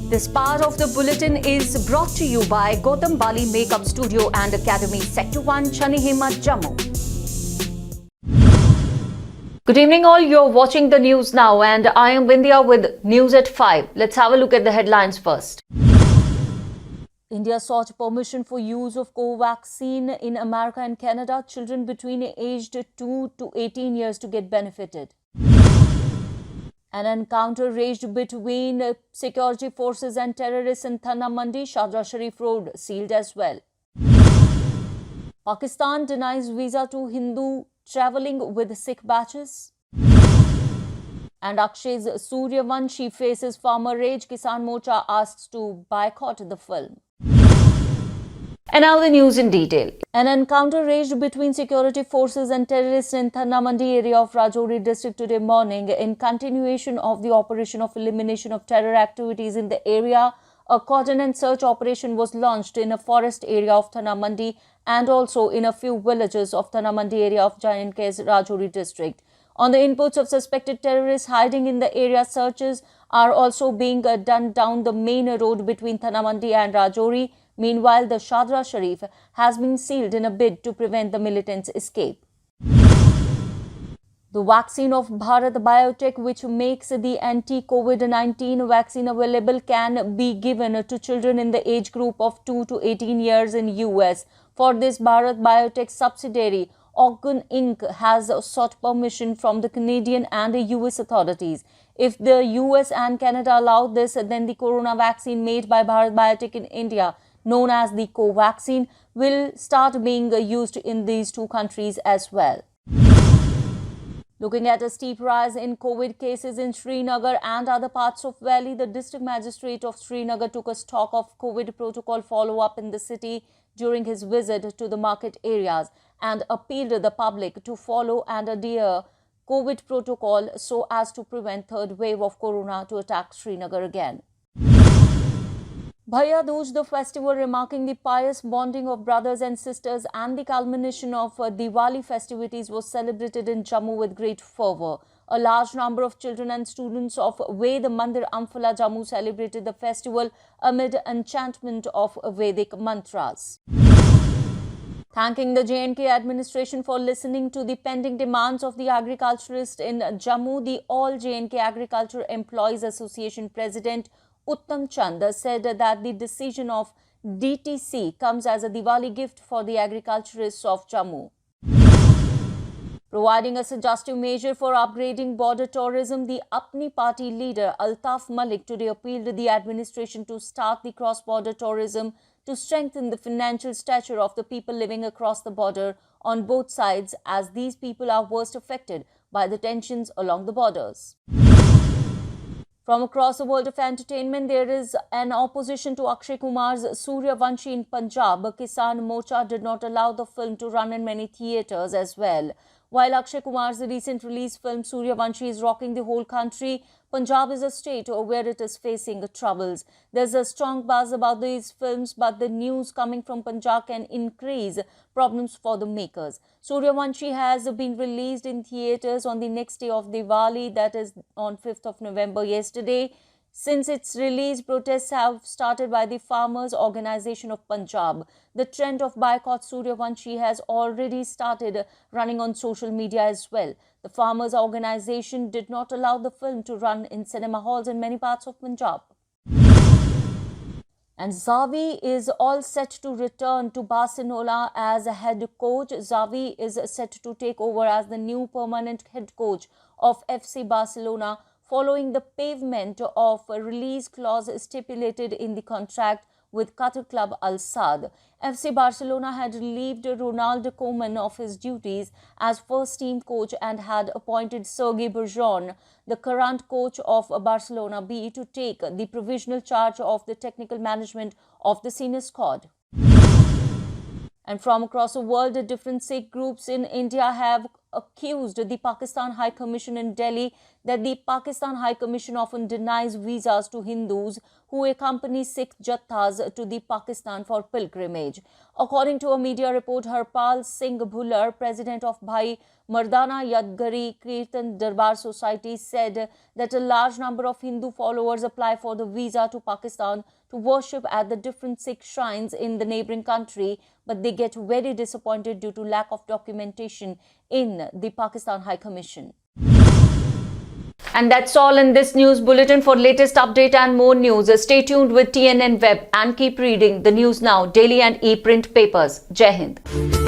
This part of the bulletin is brought to you by Gautam Bali Makeup Studio and Academy, Sector 1, Chanihima, Jammu. Good evening all, you're watching the news now and I am Vindhya with news at 5. Let's have a look at the headlines first. India sought permission for use of Covaxin in America and Canada. Children between aged 2 to 18 years to get benefited. An encounter raged between security forces and terrorists in Thana Mandi. Shadra Sharif Road sealed as well. Pakistan denies visa to Hindu travelling with Sikh batches. And Akshay's Suryavanshi faces farmer rage. Kisan Morcha asks to boycott the film. And now the news in detail. An encounter raged between security forces and terrorists in Thana Mandi area of Rajouri district today morning. In continuation of the operation of elimination of terror activities in the area, a cordon and search operation was launched in a forest area of Thana Mandi and also in a few villages of Thana Mandi area of J&K's Rajouri district. On the inputs of suspected terrorists hiding in the area, searches are also being done down the main road between Thana Mandi and Rajouri. Meanwhile, the Shadra Sharif has been sealed in a bid to prevent the militants' escape. The vaccine of Bharat Biotech, which makes the anti-COVID-19 vaccine available, can be given to children in the age group of 2 to 18 years in US. For this, Bharat Biotech subsidiary Organ Inc. has sought permission from the Canadian and the US authorities. If the US and Canada allow this, then the corona vaccine made by Bharat Biotech in India, known as the Covaxin, will start being used in these two countries as well. Looking at a steep rise in COVID cases in Srinagar and other parts of Valley, the District Magistrate of Srinagar took a stock of COVID protocol follow-up in the city during his visit to the market areas and appealed to the public to follow and adhere COVID protocol so as to prevent third wave of corona to attack Srinagar again. Bhaiya Dooj, the festival remarking the pious bonding of brothers and sisters and the culmination of Diwali festivities, was celebrated in Jammu with great fervour. A large number of children and students of Ved Mandir Amphila Jammu celebrated the festival amid enchantment of Vedic mantras. Thanking the J&K administration for listening to the pending demands of the agriculturists in Jammu, the All J&K Agriculture Employees Association President Uttam Chand said that the decision of DTC comes as a Diwali gift for the agriculturists of Jammu. Providing a suggestive measure for upgrading border tourism, the Apni Party leader Altaf Malik today appealed to the administration to start the cross-border tourism to strengthen the financial stature of the people living across the border on both sides, as these people are worst affected by the tensions along the borders. From across the world of entertainment, there is an opposition to Akshay Kumar's Suryavanshi in Punjab. Kisan Morcha did not allow the film to run in many theatres as well. While Akshay Kumar's recent release film Suryavanshi is rocking the whole country, Punjab is a state where it is facing troubles. There's a strong buzz about these films, but the news coming from Punjab can increase problems for the makers. Suryavanshi has been released in theatres on the next day of Diwali, that is on 5th of November yesterday. Since its release, protests have started by the Farmers Organization of Punjab. The trend of boycott Suryavanshi has already started running on social media as well. The Farmers Organization did not allow the film to run in cinema halls in many parts of Punjab. And Xavi is all set to return to Barcelona as a head coach. Xavi is set to take over as the new permanent head coach of FC Barcelona, following the pavement of a release clause stipulated in the contract with Qatar club Al Sadd. FC Barcelona had relieved Ronald Koeman of his duties as first-team coach and had appointed Sergi Bergeron, the current coach of Barcelona B, to take the provisional charge of the technical management of the senior squad. And from across the world, different Sikh groups in India have accused the Pakistan High Commission in Delhi that the Pakistan High Commission often denies visas to Hindus who accompany Sikh jathas to the Pakistan for pilgrimage. According to a media report, Harpal Singh Bhullar, president of Bhai Mardana Yadgari Kirtan Darbar Society, said that a large number of Hindu followers apply for the visa to Pakistan to worship at the different Sikh shrines in the neighboring country, but they get very disappointed due to lack of documentation in the Pakistan High Commission. And that's all in this news bulletin. For latest update and more news, stay tuned with TNN Web and keep reading the News Now daily and e-print papers. Jai Hind.